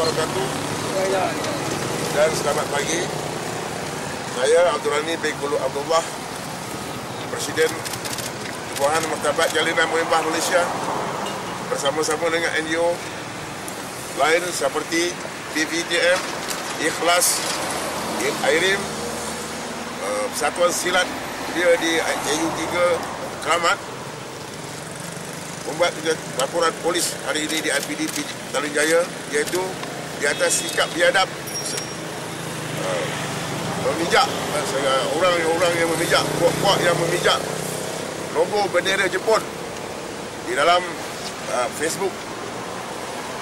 wabarakatuh. Dan selamat pagi. Saya Abdul Ghani bin Kulu Abdullah, Presiden Tubuhan Maktabat Jalinan Muhibbah Malaysia, bersama-sama dengan NGO lain seperti PVJM, Ikhlas, Airim, Persatuan Silat dia di AU3 Keramat, membuat laporan polis hari ini di IPD Petaling Jaya, iaitu di atas sikap biadab memijak orang yang memijak, puak-puak yang memijak logo bendera Jepun di dalam Facebook.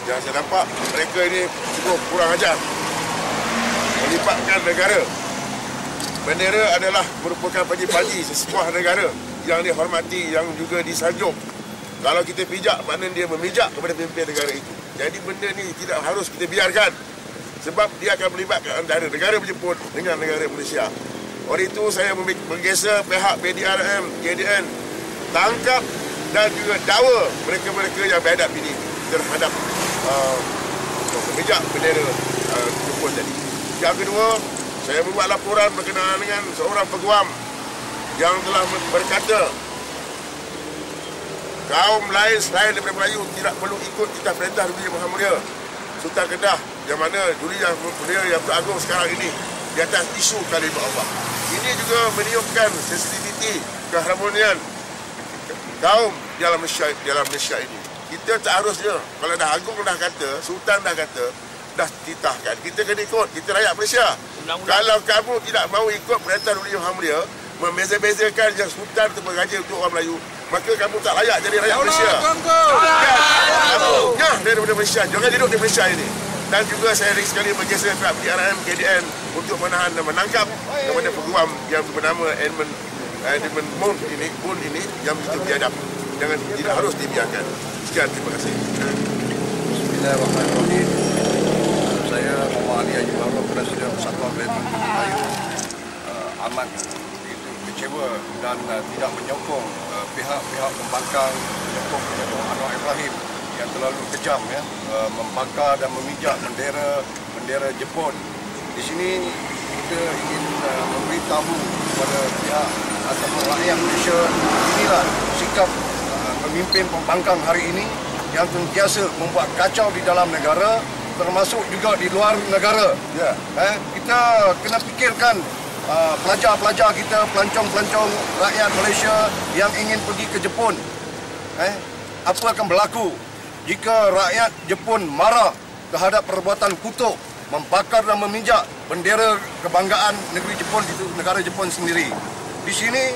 Yang saya nampak mereka ini cukup kurang ajar, melibatkan negara. Bendera adalah merupakan panji-panji sesebuah negara yang dihormati, yang juga disanjung. Kalau kita pijak, maknanya dia memijak kepada pemimpin negara itu. Jadi benda ni tidak harus kita biarkan, sebab dia akan melibatkan antara negara Jepun dengan negara Malaysia. Oleh itu saya menggesa pihak PDRM, JDN tangkap dan juga dakwa mereka-mereka yang biadab ini terhadap memijak bendera Jepun tadi. Yang kedua, saya membuat laporan berkenaan dengan seorang peguam yang telah berkata kaum lain selain daripada Melayu tidak perlu ikut titah perintah Duli Yang Maha Mulia Sultan Kedah, yang mana Duli Yang Mulia Yang Beragung sekarang ini di atas isu kalimah Allah. Ini juga meniupkan sensitiviti keharmonian kaum dalam Malaysia ini. Kita tak harusnya, kalau dah agung dah kata, sultan dah kata, dah titahkan, kita kena ikut, kita rakyat Malaysia. Kalau kamu tidak mahu ikut perintah Duli Yang Maha Mulia, membeza-bezakan yang sultan itu mengajar untuk orang Melayu, maka kamu tak layak jadi rakyat Malaysia. Nyah daripada Malaysia, jangan duduk di Malaysia ini. Dan juga saya sekali berjasa pihak PDRM, KDN untuk menahan dan menangkap kepada peguam yang bernama Edmund Moon ini yang begitu biadab. Jangan, tidak harus dibiarkan. Sekian, terima kasih. Bismillahirrahmanirrahim. Saya Muhammad Ali Haji Baharu, Presiden Persatuan Rakyat Melayu, amat kecewa dan tidak menyokong pihak-pihak pembangkang, menyokong Anwar Ibrahim yang terlalu kejam, membakar dan memijak bendera Jepun. Di sini kita ingin memberitahu kepada pihak ataupun rakyat Malaysia, inilah sikap pemimpin pembangkang hari ini yang sentiasa membuat kacau di dalam negara, termasuk juga di luar negara. Kita kena fikirkan pelajar-pelajar kita, pelancong-pelancong rakyat Malaysia yang ingin pergi ke Jepun. Apa akan berlaku jika rakyat Jepun marah terhadap perbuatan kutuk, membakar dan memijak bendera kebanggaan negeri Jepun, itu negara Jepun sendiri. Di sini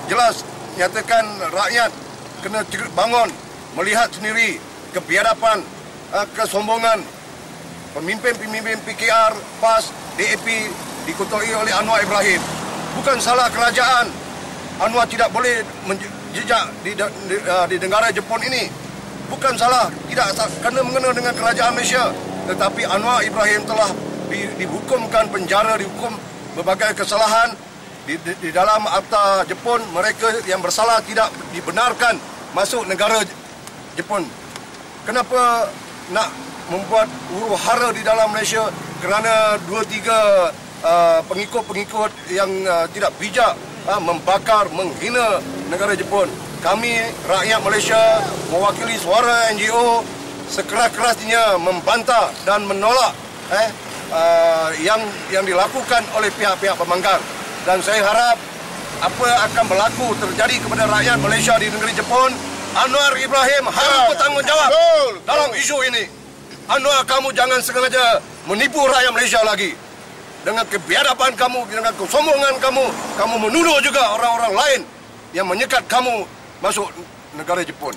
jelas nyatakan rakyat kena bangun melihat sendiri kebiadaban, kesombongan pemimpin-pemimpin PKR, PAS, DAP dikutuai oleh Anwar Ibrahim. Bukan salah kerajaan. Anwar tidak boleh menjejak di negara Jepun ini. Bukan salah, tidak kena mengena dengan kerajaan Malaysia. Tetapi Anwar Ibrahim telah dihukumkan penjara, dihukum berbagai kesalahan di dalam akta Jepun. Mereka yang bersalah tidak dibenarkan masuk negara Jepun. Kenapa nak membuat huru-hara di dalam Malaysia kerana 2-3 pengikut-pengikut yang tidak bijak membakar, menghina negara Jepun? Kami rakyat Malaysia mewakili suara NGO sekeras-kerasnya membantah dan menolak yang dilakukan oleh pihak-pihak pembangkang. Dan saya harap apa akan berlaku terjadi kepada rakyat Malaysia di negeri Jepun, Anwar Ibrahim harus bertanggungjawab dalam isu ini. Anwar, kamu jangan sengaja menipu rakyat Malaysia lagi. Dengan kebiadaban kamu, dengan kesombongan kamu, kamu menuduh juga orang-orang lain yang menyekat kamu masuk negara Jepun.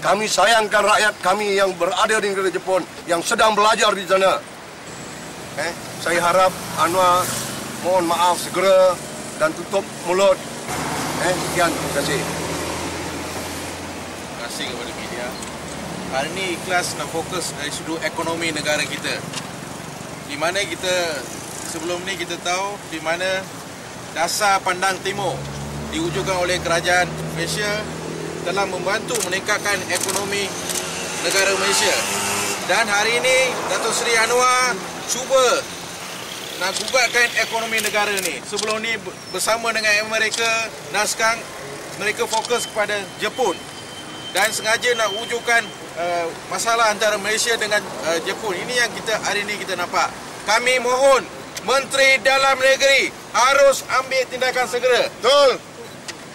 Kami sayangkan rakyat kami yang berada di negara Jepun, yang sedang belajar di sana. Saya harap Anwar mohon maaf segera dan tutup mulut. Sekian, terima kasih. Terima kasih kepada media. Hari ini Ikhlas nak fokus dari sudut ekonomi negara kita. Di mana kita sebelum ni kita tahu di mana dasar pandang timur diwujudkan oleh kerajaan Malaysia telah membantu meningkatkan ekonomi negara Malaysia. Dan hari ini Datuk Seri Anwar cuba nak gugatkan ekonomi negara ni. Sebelum ni bersama dengan Amerika dan sekarang mereka fokus kepada Jepun. Dan sengaja nak wujudkan masalah antara Malaysia dengan Jepun. Ini yang hari ini kita nampak. Kami mohon Menteri Dalam Negeri harus ambil tindakan segera. Betul.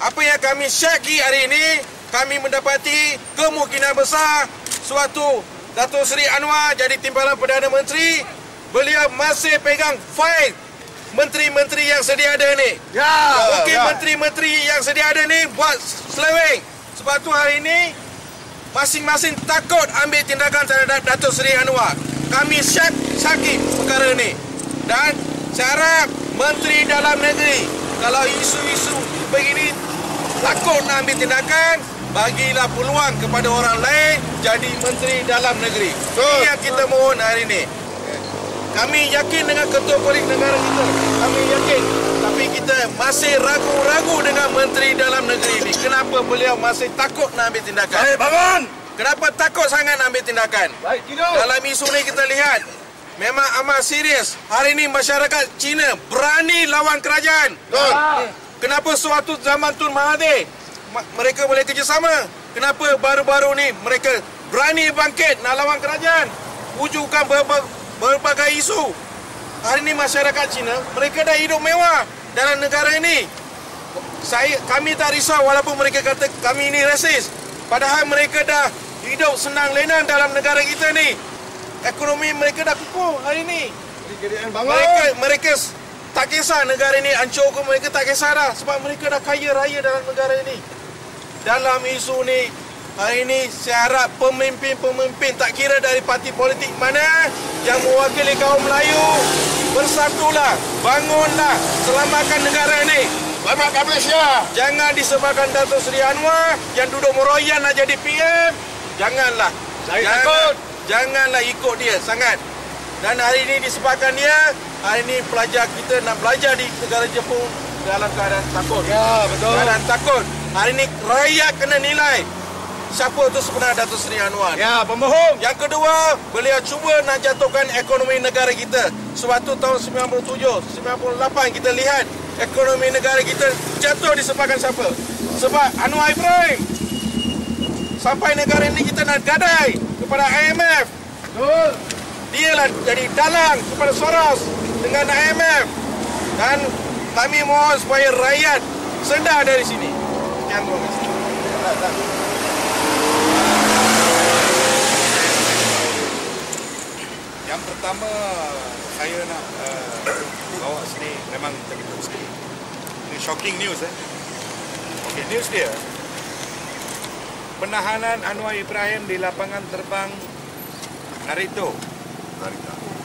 Apa yang kami syaki hari ini, kami mendapati kemungkinan besar suatu Datuk Seri Anwar jadi timbalan Perdana Menteri, beliau masih pegang fail menteri-menteri yang sedia ada ni. Mungkin menteri-menteri yang sedia ada ni buat seleweng. Sebab tu hari ini masing-masing takut ambil tindakan terhadap Datuk Seri Anwar. Kami syaki perkara ni. Dan saya harap Menteri Dalam Negeri, kalau isu-isu begini takut nak ambil tindakan, bagilah peluang kepada orang lain jadi Menteri Dalam Negeri. Ini yang kita mohon hari ini. Kami yakin dengan ketua polis negara kita. Kami yakin. Tapi kita masih ragu-ragu dengan Menteri Dalam Negeri ini. Kenapa beliau masih takut nak ambil tindakan? Baik, bangun! Kenapa takut sangat nak ambil tindakan? Baik, tidur! Dalam isu ini kita lihat, memang amat serius. Hari ini masyarakat Cina berani lawan kerajaan. Kenapa suatu zaman Tun Mahathir mereka boleh kerjasama? Kenapa baru-baru ni mereka berani bangkit nak lawan kerajaan? Wujudkan berbagai isu. Hari ini masyarakat Cina, mereka dah hidup mewah dalam negara ini. Kami tak risau walaupun mereka kata kami ini rasis. Padahal mereka dah hidup senang lenang dalam negara kita ni. Ekonomi mereka dah kukuh hari ini. Mereka tak kisah negara ini hancur ke, mereka tak kisah dah. Sebab mereka dah kaya raya dalam negara ini. Dalam isu ni, hari ini saya harap pemimpin-pemimpin tak kira dari parti politik mana yang mewakili kaum Melayu, bersatulah, bangunlah, selamatkan negara ini. Selamatkan Malaysia. Jangan disebabkan Datuk Seri Anwar yang duduk meroyan nak jadi PM. Janganlah. Janganlah ikut dia sangat. Dan hari ini disebabkan dia, hari ini pelajar kita nak belajar di negara Jepun dalam keadaan takut. Ya, betul. Keadaan takut. Hari ini rakyat kena nilai siapa tu sebenarnya Datuk Seri Anwar. Ya, pemohon. Yang kedua, beliau cuba nak jatuhkan ekonomi negara kita. Sebab tu tahun 97, 98 kita lihat ekonomi negara kita jatuh disebabkan siapa? Sebab Anwar Ibrahim. Sampai negara ini kita nak gadai kepada IMF. Betul. Dialah jadi dalang kepada Soros dengan IMF. Dan kami mohon supaya rakyat sedar dari sini. Sekian, terima kasih. Yang pertama saya nak bawa sini memang terkejut sikit. Ini shocking news Okey, news dia. Penahanan Anwar Ibrahim di lapangan terbang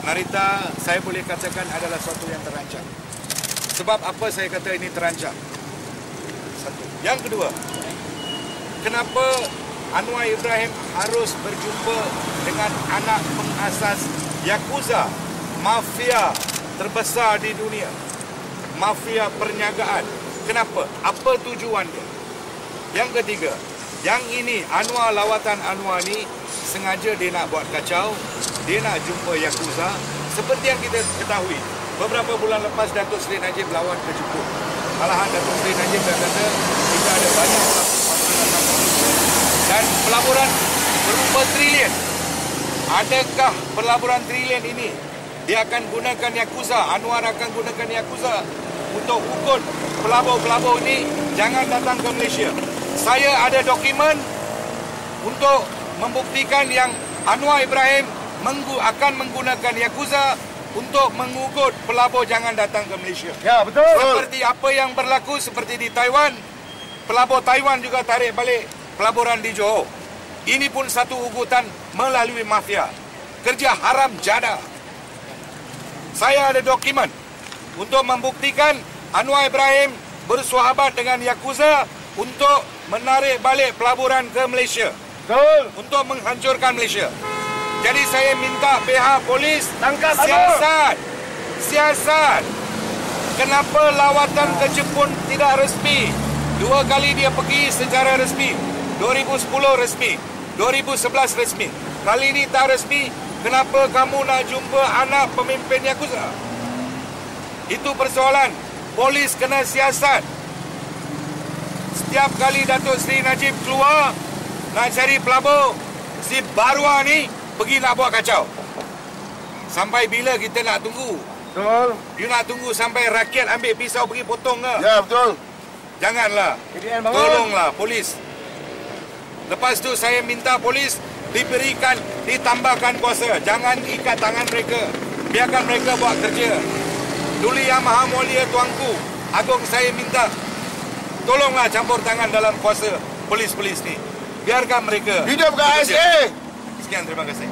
Narita saya boleh katakan adalah sesuatu yang terancam. Sebab apa saya kata ini terancam? Satu. Yang kedua, kenapa Anwar Ibrahim harus berjumpa dengan anak pengasas Yakuza, mafia terbesar di dunia, mafia perniagaan? Kenapa? Apa tujuan dia? Yang ketiga, yang ini lawatan Anwar ni sengaja dia nak buat kacau, dia nak jumpa Yakuza. Seperti yang kita ketahui, beberapa bulan lepas Datuk Seri Najib lawan ke Jepun. Malahan Datuk Seri Najib dah kata kita ada banyak dan pelaburan berupa trilion. Adakah pelaburan trilion ini dia akan gunakan Yakuza? Anwar akan gunakan Yakuza untuk ukur pelabur-pelabur ini jangan datang ke Malaysia. Saya ada dokumen untuk membuktikan yang Anwar Ibrahim akan menggunakan Yakuza untuk mengugut pelabur jangan datang ke Malaysia. Ya, betul. Seperti apa yang berlaku seperti di Taiwan. Pelabur Taiwan juga tarik balik pelaburan di Johor. Ini pun satu ugutan melalui mafia. Kerja haram jada. Saya ada dokumen untuk membuktikan Anwar Ibrahim bersahabat dengan Yakuza untuk menarik balik pelaburan ke Malaysia. Betul. Untuk menghancurkan Malaysia. Jadi saya minta pihak polis tangkap siasat. Kenapa lawatan ke Jepun tidak resmi? 2 kali dia pergi secara resmi. 2010 resmi, 2011 resmi. Kali ini tak resmi. Kenapa kamu nak jumpa anak pemimpin Yakuza? Itu persoalan. Polis kena siasat. Setiap kali Datuk Seri Najib keluar nak cari pelabur, si Barua ni pergi nak buat kacau. Sampai bila kita nak tunggu? Betul. You nak tunggu sampai rakyat ambil pisau pergi potong ke? Ya, betul. Janganlah. Tolonglah polis. Lepas tu saya minta polis ditambahkan kuasa. Jangan ikat tangan mereka. Biarkan mereka buat kerja. Duli Yang Maha Mulia Tuanku Agung, saya minta tolonglah campur tangan dalam kuasa polis-polis ni. Biarkan mereka. Hidup ke ASA! Sekian, terima kasih.